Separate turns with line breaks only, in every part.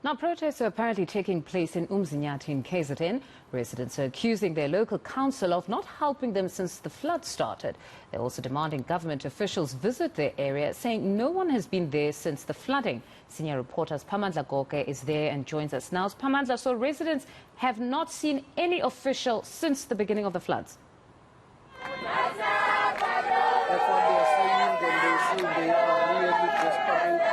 Now, protests are apparently taking place in Umzinyathi in KZN. Residents are accusing their local council of not helping them since the flood started. They're also demanding government officials visit their area, saying no one has been there since the flooding. Senior reporter Siphamandla Goge is there and joins us now. Siphamandla, so residents have not seen any official since the beginning of the floods.
That's what they are saying when they say they are really desperate,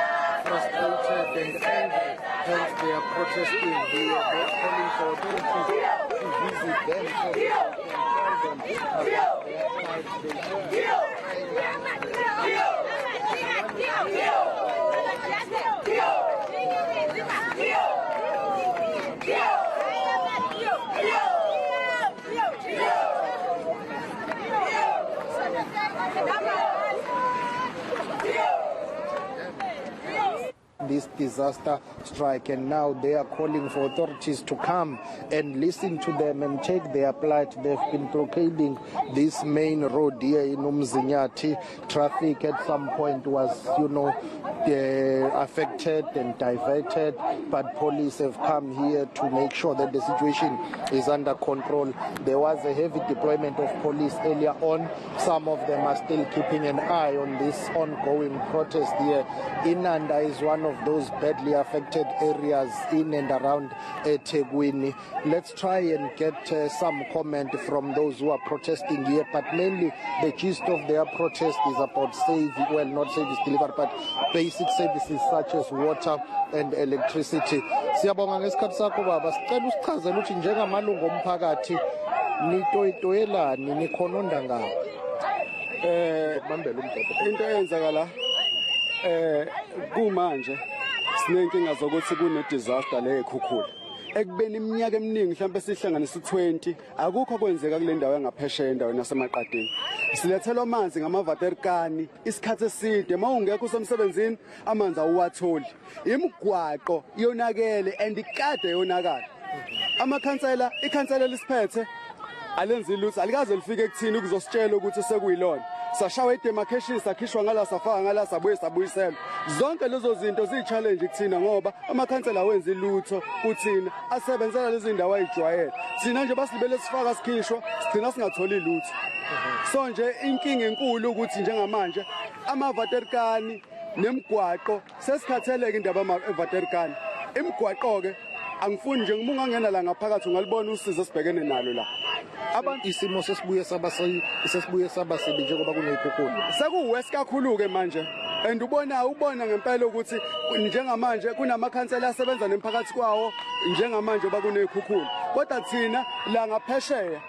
frustrated and angry. Hence they are protesting. They are calling for authorities to visit them so they can tell this disaster strike, and now they are calling for authorities to come and listen to them and take their plight. They've been blockading this main road here in Umzinyathi. Traffic at some point was, affected and diverted, but police have come here to make sure that the situation is under control. There was a heavy deployment of police earlier on. Some of them are still keeping an eye on this ongoing protest here. eNCA is one of those badly affected areas in and around Tegwini. Let's try and get some comment from those who are protesting here, but mainly the gist of their protest is about not service delivery, but basic services such as water and electricity. Siyabonga ngesikhathi sakho baba, sicela usichazele ukuthi njengamalungu omphakathi nitoyelani nikhononda ngawo.
Into eyenzakala kumanje sinenkinga zokuthi kune disaster le ekhukhula. Ekubeni iminyaka eminingi mhlawumbe sihlanganisa u20 akukho kwenzeka kule ndawo engaphesheya endaweni yasemaqadeni. Silethelwa amanzi ngamavaterikani isikhathi eside, mawungekho usemsebenzini amanzi awuwatholi. Imigwaqo yonakele and ikade yonakala. Ikhansela lisiphethe alenzi lutho alikaze lifike ekuthini ukuzositshela ukuthi sekuyilona. Sashawa idemarcation sakhishwa ngala safaka ngala sabuye sabuyisela. Zonke lezo zinto ziyi-challenge kuthina ngoba amakhansela wenza ilutho kuthina asebenzela lezi ndawo ayijwayele. Thina nje basilibele sifaka sikhishwa sigcina singatholi lutho. So nje inkinga enkulu ukuthi njengamanje amavaterikani nemigwaqo sesikhatheleke indaba amavaterikani. Imigwaqo ke angifuni nje ngibungangena la ngaphakathi ungalibona usizo sibhekene nalo la.
Abantu isimo sesibuye sabasibi njengoba kuneyikhukhula.
Sekuwest kakhulu ke manje. And ubona ngempela ukuthi njengamanje kunamakhansela asebenza nemphakathi kwawo njengamanje bakuneyikhukhula. Kodwa thina la ngaphesheya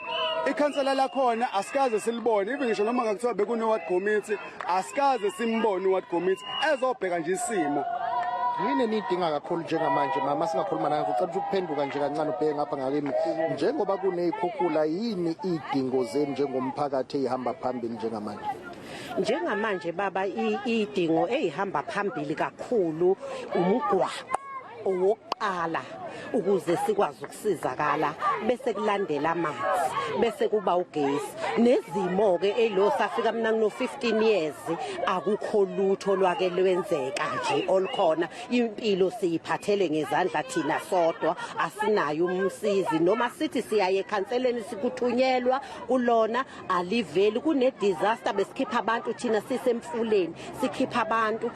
ikhansela lakhona asikaze silibone, even ngisho noma ngakuthiwa bekune ward committee asikaze simbone ward committee ezobheka nje isimo.
Yini nidinga kakhulu njengamanje mama singakhuluma nawe ucela ukuphenduka nje kancane ubheke ngapha ngakimi njengoba kuneyikhukhula yini idingo zenu njengomphakathi ehamba phambili
njengamanje baba idingo ehamba phambili kakhulu umgwaqo owokuqala ukuze sikwazi ukusizakala bese kulandela amanzi bese kuba ugesi nezimo ke elo safika mina no 15 years akukho lutho lwake lwenzeka nje olukhona impilo siyiphathele ngezandla thina sodwa asinayo umsizi noma sithi siyaye ekhanseleni sikuthunyelwa kulona aliveli kune disaster besikhipha abantu thina sisemfuleni sikhipha abantu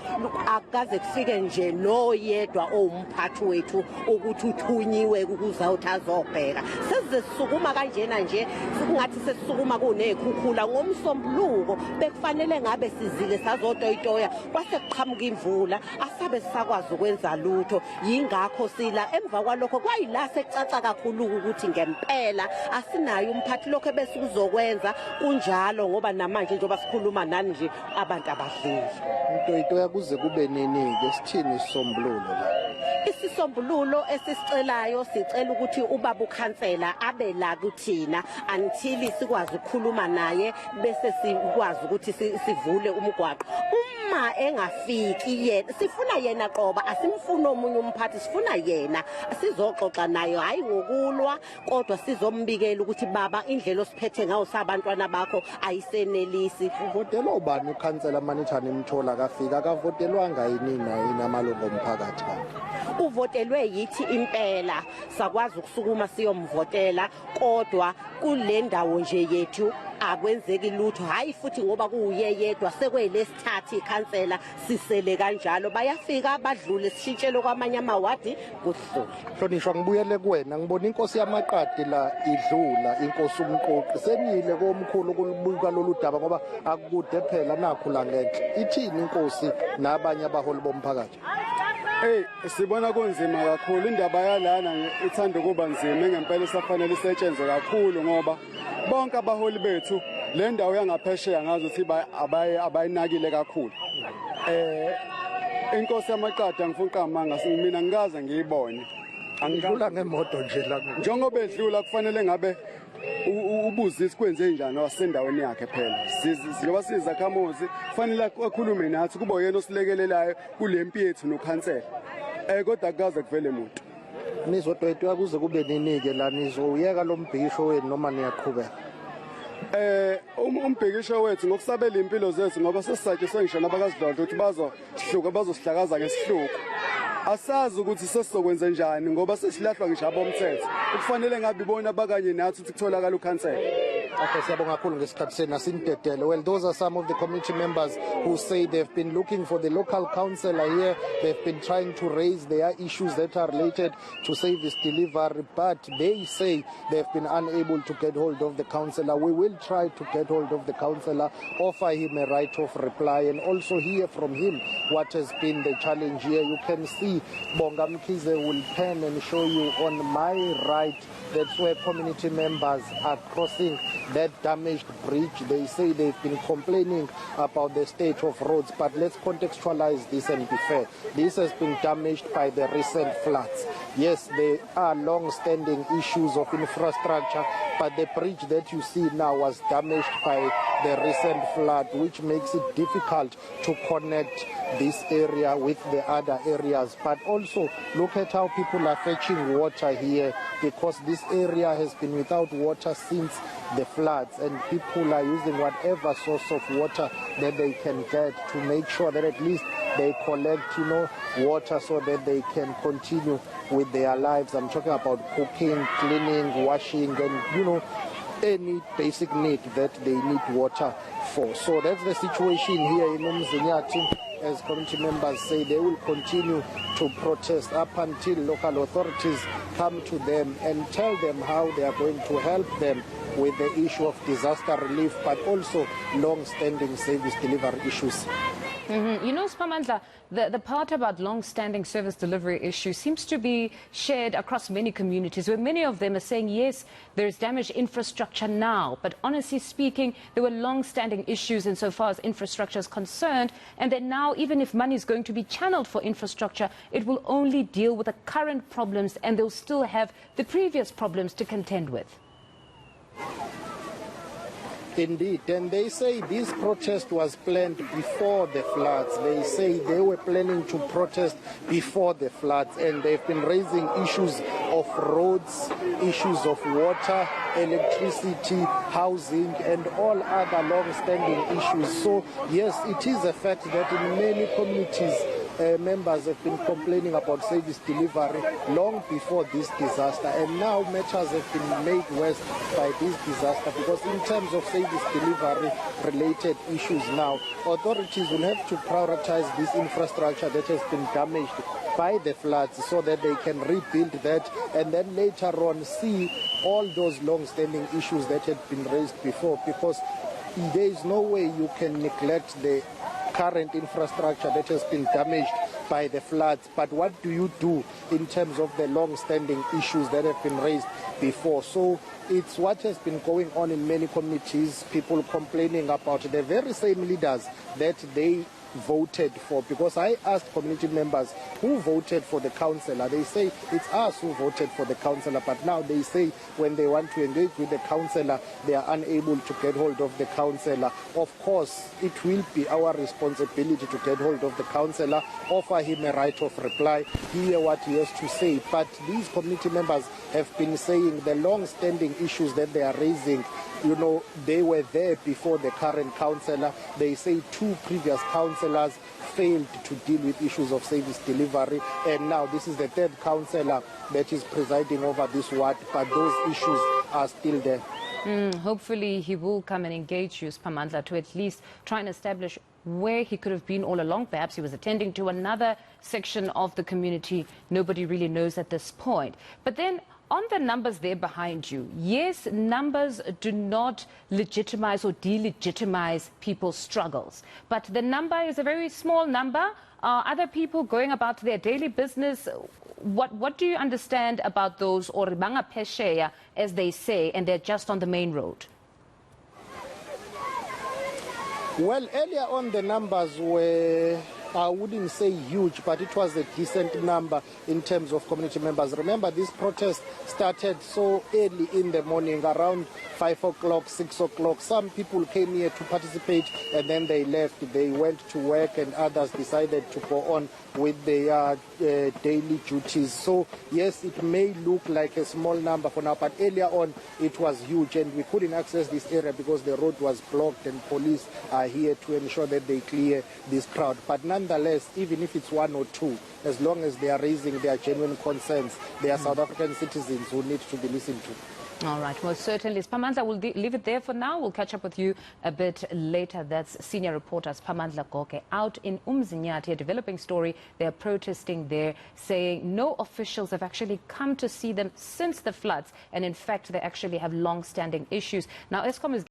akaze kufike nje noyedwa owumphathi wethu ukuthi uthunyiwe ukuzawuthi azobheka sesizesukuma kanjena nje singathi sesisukuma kuneyikhukhula ngomsombuluko bekufanele ngabe sizile sazotoyitoya kwase kuqhamuka imvula asabe sisakwazi ukwenza lutho yingakho sila emva kwalokho kwayila sekucaca kakhulu ukuthi ngempela asinayo umphathi lokho bese kuzokwenza kunjalo ngoba namanje njengoba sikhuluma nani nje abantu abadlile
utoyitoya kuze kube nini ke sithini isombululo la
isisombululo esisicelayo sicela ukuthi ubaba ukhansela abe la kuthina until sikwazi ukukhuluma naye bese sikwazi ukuthi sivule umgwaqo uma engafiki yena sifuna yena qoba asimfuna omunye umphathi sifuna yena sizoxoxa nayo hayi ngokulwa kodwa sizombikela ukuthi baba indlela osiphethe ngayo sabantwana bakho ayisenelisi.
Uvotela ubani ukhansela Manithani Mthola kafika akavotelwanga yini amalungu omphakathi kanti?
Uvotelwe yithi impela sakwazi ukusukuma siyomvotela kodwa kule ndawo nje yethu akwenzeki lutho hayi futhi ngoba kuuye yedwa sekwelesithathu ikhansela sisele kanjalo bayafika abadlule sishintshele kwamanye amawadi kuhlule.
Hlonishwa ngibuyele kuwena ngibona inkosi yamaqadi la idlula inkosi umqoqi semile komkhulu ukulibuka lolu daba ngoba akukude phela nakho la ngenhle ithini inkosi nabanye abaholi bomphakathi?
Sibona kunzima kakhulu indaba yalana ithanda kuba nzima ngempela isafanele isetshenzwe kakhulu ngoba bonke abaholi bethu le ndawo yangaphesheya ngazo ukuthi abayinakile kakhulu. Inkosi yamaqadi angifuna uqamanga mina ngikaze ngiyibone.
Angidlula ngemoto nje la.
Njengoba edlula kufanele ngabe ubuzisi kwenze njani wasendaweni yakhe phela. Sizoba sizakhamuzi kufanele akhulume nathi kuba yena osilekelelayo kulempi yethu nokhansela. Kodwa akaze kuvele umuntu.
Nizodwetwa kuze kube ninike la nizoyeka lo mbhikisho wenu noma niyaqhubeka?
Umbhikisho wethu ngokusabela impilo zethu ngoba sesisatshiswe ngisho nabakazidlodla ukuthi bazosihlakaza ngesihluku. Asazi ukuthi sesizokwenza njani ngoba sesilahlwa ngisho abomthetho. Kufanele ngabe ibona bakanye nathi ukuthi kutholakala ukhansela.
Okay, siyabonga kakhulu ngesikhathi sena sindedele. Well, those are some of the community members who say they've been looking for the local councillor here. They've been trying to raise their issues that are related to service delivery, but they say they've been unable to get hold of the councillor. We will try to get hold of the councillor, offer him a right of reply, and also hear from him what has been the challenge here. You can see Bonga Mkhize will pen and show you on my right. That's where community members are crossing that damaged bridge. They say they've been complaining about the state of roads, but let's contextualize this and be fair. This has been damaged by the recent floods. Yes, there are long-standing issues of infrastructure, but the bridge that you see now was damaged by the recent flood, which makes it difficult to connect this area with the other areas. But also look at how people are fetching water here, because this area has been without water since the floods, and people are using whatever source of water that they can get to make sure that at least they collect, water so that they can continue with their lives. I'm talking about cooking, cleaning, washing, and any basic need that they need water for. So that's the situation here in Umzinyathi. As community members say, they will continue to protest up until local authorities come to them and tell them how they are going to help them with the issue of disaster relief, but also long-standing service delivery issues.
Siphamandla, the part about long-standing service delivery issue seems to be shared across many communities, where many of them are saying, yes, there is damaged infrastructure now, but honestly speaking, there were long-standing issues insofar as infrastructure is concerned, and that now, even if money is going to be channeled for infrastructure, it will only deal with the current problems, and they'll still have the previous problems to contend with.
Indeed, and they say this protest was planned before the floods. They say they were planning to protest before the floods, and they've been raising issues of roads, issues of water, electricity, housing, and all other long-standing issues. So, yes, it is a fact that in many communities, members have been complaining about service delivery long before this disaster, and now matters have been made worse by this disaster, because in terms of service delivery related issues now, authorities will have to prioritize this infrastructure that has been damaged by the floods so that they can rebuild that, and then later on see all those long-standing issues that had been raised before, because there is no way you can neglect the current infrastructure that has been damaged by the floods. But what do you do in terms of the long-standing issues that have been raised before? So it's what has been going on in many communities, people complaining about the very same leaders that they voted for, because I asked community members who voted for the councillor. They say it's us who voted for the councillor, but now they say when they want to engage with the councillor, they are unable to get hold of the councillor. Of course, it will be our responsibility to get hold of the councillor, offer him a right of reply, hear what he has to say. But these community members have been saying the long-standing issues that they are raising, you know, they were there before the current councillor. They say 2 previous councillors failed to deal with issues of service delivery, and now this is the 3rd councillor that is presiding over this ward, but those issues are still there.
Hopefully he will come and engage you, Siphamandla, to at least try and establish where he could have been all along. Perhaps he was attending to another section of the community. Nobody really knows at this point. But then, on the numbers there behind you, yes, numbers do not legitimize or delegitimize people's struggles. But the number is a very small number. Other people going about their daily business, what do you understand about those, or banga pesheya, as they say, and they're just on the main road?
Well, earlier on the numbers were, I wouldn't say huge, but it was a decent number in terms of community members. Remember, this protest started so early in the morning, around 5 o'clock, 6 o'clock. Some people came here to participate and then they left. They went to work, and others decided to go on with their daily duties. So, yes, it may look like a small number for now, but earlier on it was huge, and we couldn't access this area because the road was blocked, and police are here to ensure that they clear this crowd. But nonetheless, even if it's 1 or 2, as long as they are raising their genuine concerns, they are South African citizens who need to be listened to.
All right, well, certainly. Siphamandla, we'll leave it there for now. We'll catch up with you a bit later. That's senior reporter Siphamandla Goge out in Umzinyathi, a developing story. They're protesting there, saying no officials have actually come to see them since the floods. And in fact, they actually have long-standing issues. Now, Eskom is